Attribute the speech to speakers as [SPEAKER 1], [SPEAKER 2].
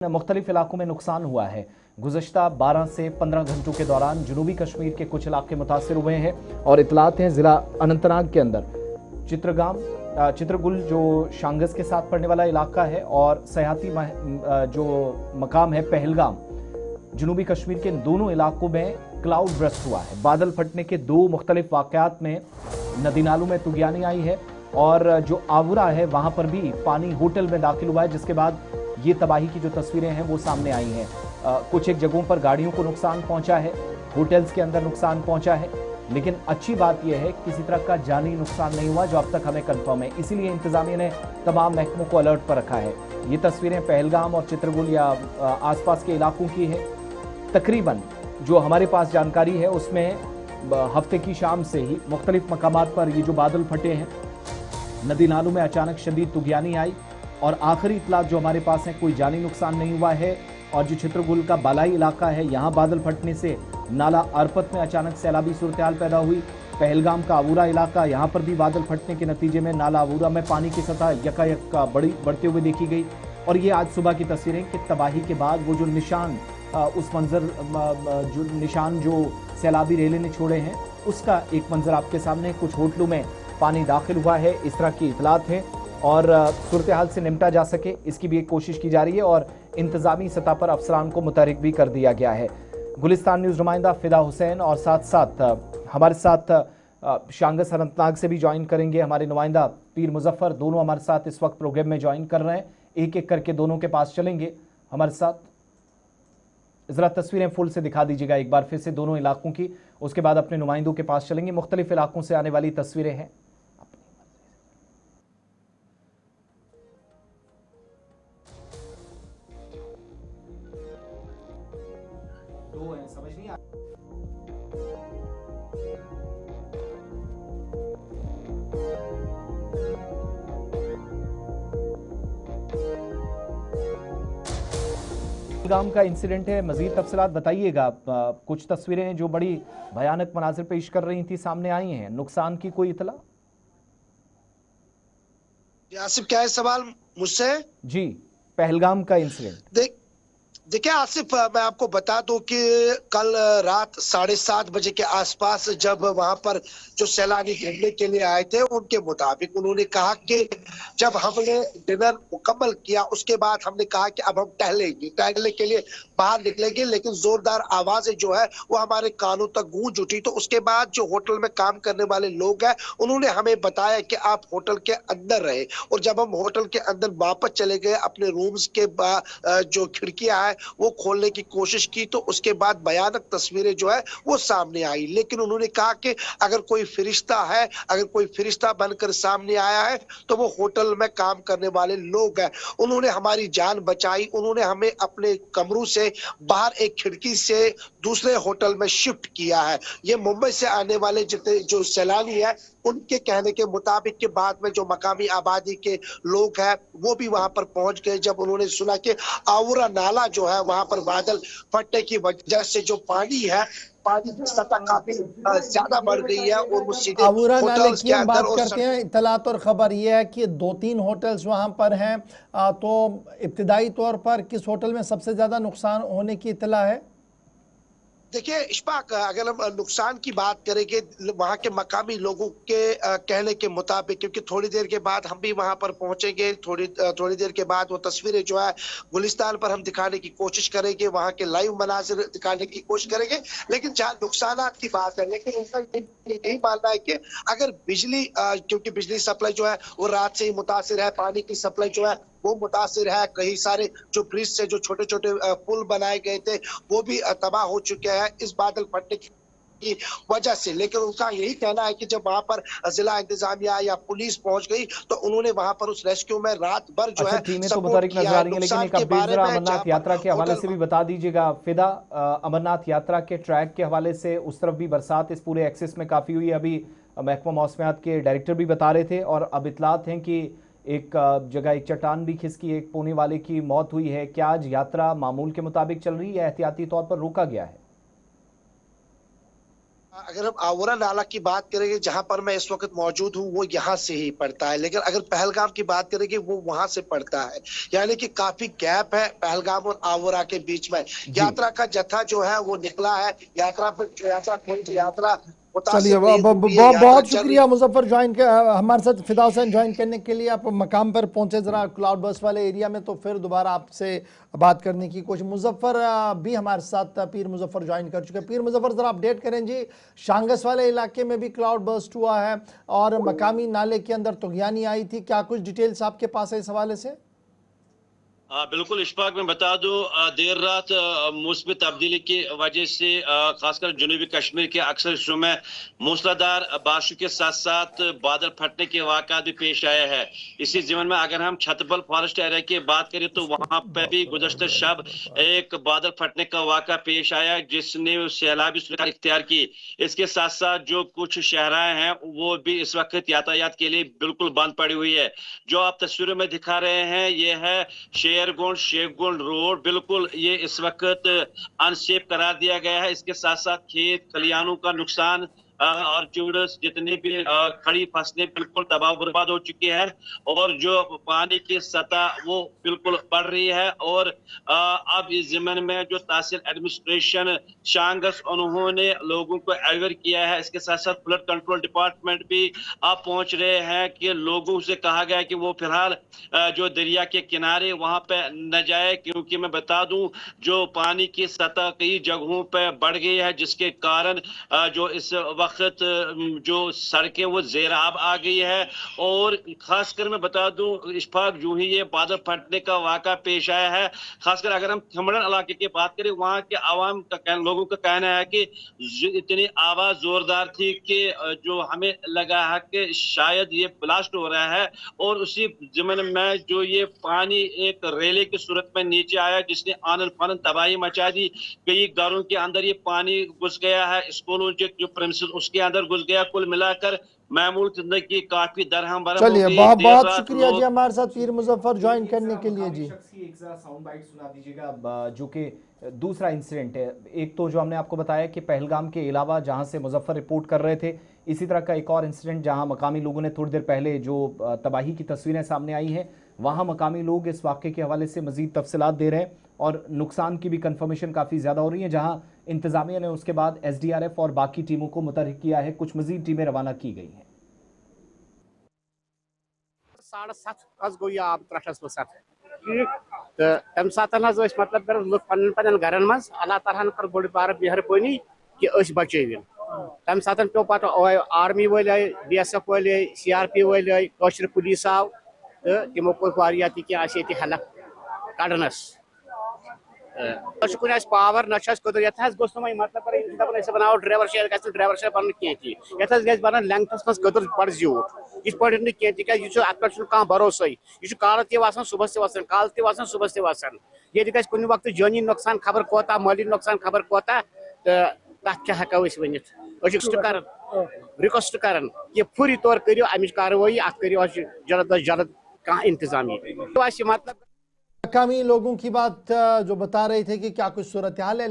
[SPEAKER 1] मुख्तलिफ इलाकों में नुकसान हुआ है। गुज़श्ता 12 से 15 घंटों के दौरान जनूबी कश्मीर के कुछ इलाके मुतासर हुए हैं और इतलात हैं ज़िला अनंतनाग के अंदर चित्रगुल जो शांगस के साथ पड़ने वाला इलाका है और सयाहती जो मकाम है पहलगाम, जनूबी कश्मीर के इन दोनों इलाकों में क्लाउड ब्रस्ट हुआ है। बादल फटने के दो मुख्तलिफ वाक़यात में नदी नालों में तुगयानी आई है और जो आवरा है वहां पर भी पानी होटल में दाखिल हुआ है, जिसके बाद ये तबाही की जो तस्वीरें हैं वो सामने आई हैं। कुछ एक जगहों पर गाड़ियों को नुकसान पहुंचा है, होटल्स के अंदर नुकसान पहुंचा है, लेकिन अच्छी बात यह है किसी तरह का जानी नुकसान नहीं हुआ जो अब तक हमें कंफर्म है। इसीलिए इंतजामिया ने तमाम महकमों को अलर्ट पर रखा है। ये तस्वीरें पहलगाम और चित्रगुल या आसपास के इलाकों की है। तकरीबन जो हमारे पास जानकारी है उसमें हफ्ते की शाम से ही मुख्तलिफ मकामात पर ये जो बादल फटे हैं, नदी नालों में अचानक शदीद तुगयानी आई और आखिरी इतलात जो हमारे पास है कोई जानी नुकसान नहीं हुआ है। और जो चित्रगुल का बालाई इलाका है यहाँ बादल फटने से नाला अरपत में अचानक सैलाबी सूरत हाल पैदा हुई। पहलगाम का अवूरा इलाका, यहाँ पर भी बादल फटने के नतीजे में नाला अवूरा में पानी की सतह यकायक बढ़ते हुए देखी गई। और ये आज सुबह की तस्वीरें कि तबाही के बाद वो जो निशान उस मंजर जो निशान जो सैलाबी रेले ने छोड़े हैं उसका एक मंजर आपके सामने। कुछ होटलों में पानी दाखिल हुआ है, इस तरह की इतलात है और सूरत हाल से निपटा जा सके इसकी भी एक कोशिश की जा रही है और इंतजामी सतह पर अफसरान को मुतहरिक भी कर दिया गया है। गुलिस्तान न्यूज़ नुमाइंदा फिदा हुसैन और साथ साथ हमारे साथ शांगस अनंतनाग से भी ज्वाइन करेंगे हमारे नुमाइंदा पीर मुजफ्फर, दोनों हमारे साथ इस वक्त प्रोग्राम में ज्वाइन कर रहे हैं। एक एक करके दोनों के पास चलेंगे हमारे साथ। ज़रा तस्वीरें फुल से दिखा दीजिएगा एक बार फिर से दोनों इलाकों की, उसके बाद अपने नुमाइंदों के पास चलेंगे। मुख्तलिफ इलाकों से आने वाली तस्वीरें हैं। दो हैं, समझ नहीं आ गाम का इंसिडेंट है, मजीद तफसीलात बताइएगा। कुछ तस्वीरें जो बड़ी भयानक मनाजिर पेश कर रही थी सामने आई हैं, नुकसान की कोई इतला?
[SPEAKER 2] आसिफ, क्या है सवाल मुझसे?
[SPEAKER 1] जी, पहलगाम का इंसिडेंट।
[SPEAKER 2] देखिए आसिफ, मैं आपको बता दूं कि कल रात 7:30 बजे के आसपास जब वहां पर जो सैलानी घूमने के लिए आए थे उनके मुताबिक उन्होंने कहा कि जब हमने डिनर मुकम्मल किया उसके बाद हमने कहा कि अब हम टहलने के लिए बाहर निकलेंगे, लेकिन जोरदार आवाजें जो है वो हमारे कानों तक गूंज उठी। तो उसके बाद जो होटल में काम करने वाले लोग हैं उन्होंने हमें बताया कि आप होटल के अंदर रहे। और जब हम होटल के अंदर वापस चले गए, अपने रूम्स के जो खिड़कियां है वो खोलने की कोशिश की, तो उसके बाद भयानक तस्वीरें जो है वो सामने आई। लेकिन उन्होंने कहा कि अगर कोई फरिश्ता है, अगर कोई फरिश्ता बनकर सामने आया है तो वो होटल में काम करने वाले लोग हैं। उन्होंने हमारी जान बचाई, उन्होंने हमें अपने कमरों से बाहर एक खिड़की से दूसरे होटल में शिफ्ट किया है। ये मुंबई से आने वाले जितने जो सैलानी है उनके कहने के मुताबिक के बाद में जो मकामी आबादी के लोग हैं वो भी वहां पर पहुंच गए जब उन्होंने सुना कि आवरा नाला जो है वहां पर बादल फटने की वजह से जो पानी है, पानी की सतह काफी ज्यादा बढ़ गई है और वो सीधे
[SPEAKER 3] आवरा नाले
[SPEAKER 2] होटल्स
[SPEAKER 3] की
[SPEAKER 2] के
[SPEAKER 3] हम
[SPEAKER 2] अंदर
[SPEAKER 3] बात
[SPEAKER 2] और
[SPEAKER 3] करते हैं। इतलात और खबर यह है कि 2-3 होटल्स वहां पर हैं। तो इब्तिदाई तौर पर किस होटल में सबसे ज्यादा नुकसान होने की इतला है?
[SPEAKER 2] देखिए इशफाक, अगर हम नुकसान की बात करेंगे वहां के मकामी लोगों के कहने के मुताबिक, क्योंकि थोड़ी देर के बाद हम भी वहां पर पहुंचेंगे, थोड़ी देर के बाद वो तस्वीरें जो है गुलिस्तान पर हम दिखाने की कोशिश करेंगे, वहां के लाइव मनाजिर दिखाने की कोशिश करेंगे। लेकिन जहाँ नुकसान की बात है, लेकिन उनका यही मानना है कि अगर बिजली, क्योंकि बिजली सप्लाई जो है वो रात से ही मुतासिर है, पानी की सप्लाई जो है वो मुतासिर है, कई सारे जो ब्रिज से जो छोटे छोटे पुल बनाए गए थे वो भी तबाह हो चुके हैं इस बादल फटने की वजह से। लेकिन उनका यही कहना है कि जब वहां पर जिला इंतजामिया या पुलिस पहुंच गई तो उन्होंने वहां पर उस रेस्क्यू में रात भर जो है
[SPEAKER 1] टीमें तो
[SPEAKER 2] सपोर्ट
[SPEAKER 1] मुतहरिक
[SPEAKER 2] किया
[SPEAKER 1] नजर आ
[SPEAKER 2] है।
[SPEAKER 1] रही हैं, लेकिन
[SPEAKER 2] नुकसान
[SPEAKER 1] एक
[SPEAKER 2] के
[SPEAKER 1] अपडेट
[SPEAKER 2] बारे
[SPEAKER 1] जरा
[SPEAKER 2] में
[SPEAKER 1] अमरनाथ यात्रा के हवाले से भी बता दीजिएगा। फिदा, अमरनाथ यात्रा के ट्रैक के हवाले से उस तरफ भी बरसात इस पूरे एक्सिस में काफी हुई है। अभी महकमा मौसमियात के डायरेक्टर भी बता रहे थे और अब इतलात हैं कि एक जगह एक चट्टान भी खिसकी, एक पुणे वाले की मौत हुई है। क्या आज यात्रा मामूल के मुताबिक चल रही है या एहतियाती तौर पर रोका गया है?
[SPEAKER 2] अगर हम आवरा नाला की बात करेंगे, जहां पर मैं इस वक्त मौजूद हूं, वो यहाँ से ही पड़ता है, लेकिन अगर पहलगाम की बात करेंगे वो वहां से पड़ता है। यानी कि काफी गैप है पहलगाम और आवरा के बीच में।
[SPEAKER 1] जी।
[SPEAKER 2] यात्रा का जत्था जो है वो निकला है। यात्रा
[SPEAKER 3] चलिए,
[SPEAKER 2] मुतासिर नहीं हुई है, यात्रा
[SPEAKER 3] बहुत
[SPEAKER 2] चल रही
[SPEAKER 3] शुक्रिया मुजफ्फर ज्वाइन हमारे साथ, फिदा हुसैन ज्वाइन करने के लिए। आप मकाम पर पहुंचे ज़रा क्लाउड बर्स्ट वाले एरिया में, तो फिर दोबारा आपसे बात करने की कोशिश। मुजफ्फर भी हमारे साथ, पीर मुजफ्फर ज्वाइन कर चुके हैं। पीर मुजफ्फर ज़रा अपडेट करें जी, शांगस वाले इलाके में भी क्लाउड बर्स्ट हुआ है और मकामी नाले के अंदर तुगयानी आई थी, क्या कुछ डिटेल्स आपके पास है इस हवाले से?
[SPEAKER 4] बिल्कुल इशफाक, मैं बता दूं, देर रात मौसमी तब्दीली की वजह से खासकर जनूबी कश्मीर के अक्सर हिस्सों में मूसलाधार बारिश के साथ साथ बादल फटने के वाक़ात भी पेश आए हैं। इसी ज़िम्मन में अगर हम छतबल फॉरेस्ट एरिया की बात करें तो वहां पर भी गुज़श्ता शब एक बादल फटने का वाक़ा पेश आया जिसने सैलाबी सूरत इख्तियार की। इसके साथ साथ जो कुछ शहराएं हैं वो भी इस वक्त यातायात के लिए बिल्कुल बंद पड़ी हुई है। जो आप तस्वीरों में दिखा रहे हैं ये है शेखगुंड रोड, बिल्कुल ये इस वक्त अनसेफ करार दिया गया है। इसके साथ साथ खेत खलियानों का नुकसान और जितनी भी खड़ी फसलें बिल्कुल तबाह बर्बाद हो चुकी है और जो पानी की सतह वो बिल्कुल बढ़ रही है। और अब इस ज़िम्मन में जो तहसील एडमिनिस्ट्रेशन शांगस उन्होंने लोगों को अवेयर किया है। इसके साथ साथ फ्लड कंट्रोल डिपार्टमेंट भी अब पहुंच रहे हैं कि लोगों से कहा गया कि वो फिलहाल जो दरिया के किनारे वहां पे न जाए, क्योंकि मैं बता दूं जो पानी की सतह कई जगहों पे बढ़ गई है जिसके कारण जो इस वक्त जो सड़कें वो ज़ेर-आब आ गई है। और खासकर मैं बता दूं इशफाक, जो ही ये बादल फटने का वाक़ा पेश आया है, खासकर अगर हम थमड़न इलाके की बात करें, वहां के आवाम का लोगों का कहना है कि इतनी आवाज जोरदार थी कि जो हमें लगा है कि शायद ये ब्लास्ट हो रहा है। और उसी ज़िम्मन में जो ये पानी एक रेले की सूरत में नीचे आया जिसने आनन फानन तबाही मचा दी। कई घरों के अंदर ये पानी घुस गया है, स्कूलों के जो प्रेमिसेस उसके अंदर घुस गया। कुल मिलाकर मामूल जिंदगी काफी दरहम बरहम हो
[SPEAKER 3] चलिए,
[SPEAKER 4] गई।
[SPEAKER 3] बहुत
[SPEAKER 4] देर
[SPEAKER 3] बहुत
[SPEAKER 4] रात
[SPEAKER 3] शुक्रिया जी
[SPEAKER 4] लोग
[SPEAKER 3] हमारे साथ पीर मुजफ्फर ज्वाइन करने के लिए जी।
[SPEAKER 1] एक जरा साउंड बाइट सुना दीजिएगा जो कि दूसरा इंसिडेंट है। एक तो जो हमने आपको बताया कि पहलगाम के अलावा जहां से मुजफ्फर रिपोर्ट कर रहे थे, इसी तरह का एक और इंसिडेंट जहां मकामी लोगों ने थोड़ी देर पहले जो तबाही की तस्वीरें सामने आई हैं, वहां मकामी लोग इस वाक़े के हवाले से मजीद तफसीलात दे रहे हैं और नुकसान की भी कंफर्मेशन काफ़ी ज़्यादा हो रही है। जहां इंतजामिया ने उसके बाद SDRF और बाकी टीमों को मुतहरिक किया है, कुछ मजीद टीमें रवाना की गई हैं।
[SPEAKER 5] 7:30 गो यह आब त्रटस मत ठीक तो तम सात मतलब कर लुक पन घरन मज अल्लाह ताला कर बड़ बार मेहरबानी कि बचन तम सात पे पा आर्मी वल आए, BSF वल आए, CRP वल आए, कशर पुलिस आव तो तमो कोर हेल्प कड़नस कुछ पावर ना कदर ये गोस मतलब कर बनाओ ड्राइवर ड्राइवर बन कह ये बन लेंथस मज कदर बड़ ज्यूट इस पे कह अत भरोसा यह काल तसान सुबह काल तसान सुबह तसान ये कुन वक्त जानी नुकसान खबर कोता, माली नुकसान खबर कोता तो तथ क्या हेको कर रिक्वेस्ट कर कि फौरी तौर करो अमिच कार्रवाई अत करो जल्द अज जल्द कह इंतजामी मतलब
[SPEAKER 3] मकामी लोगों की बात जो बता रहे थे कि क्या कुछ सूरत हाल है।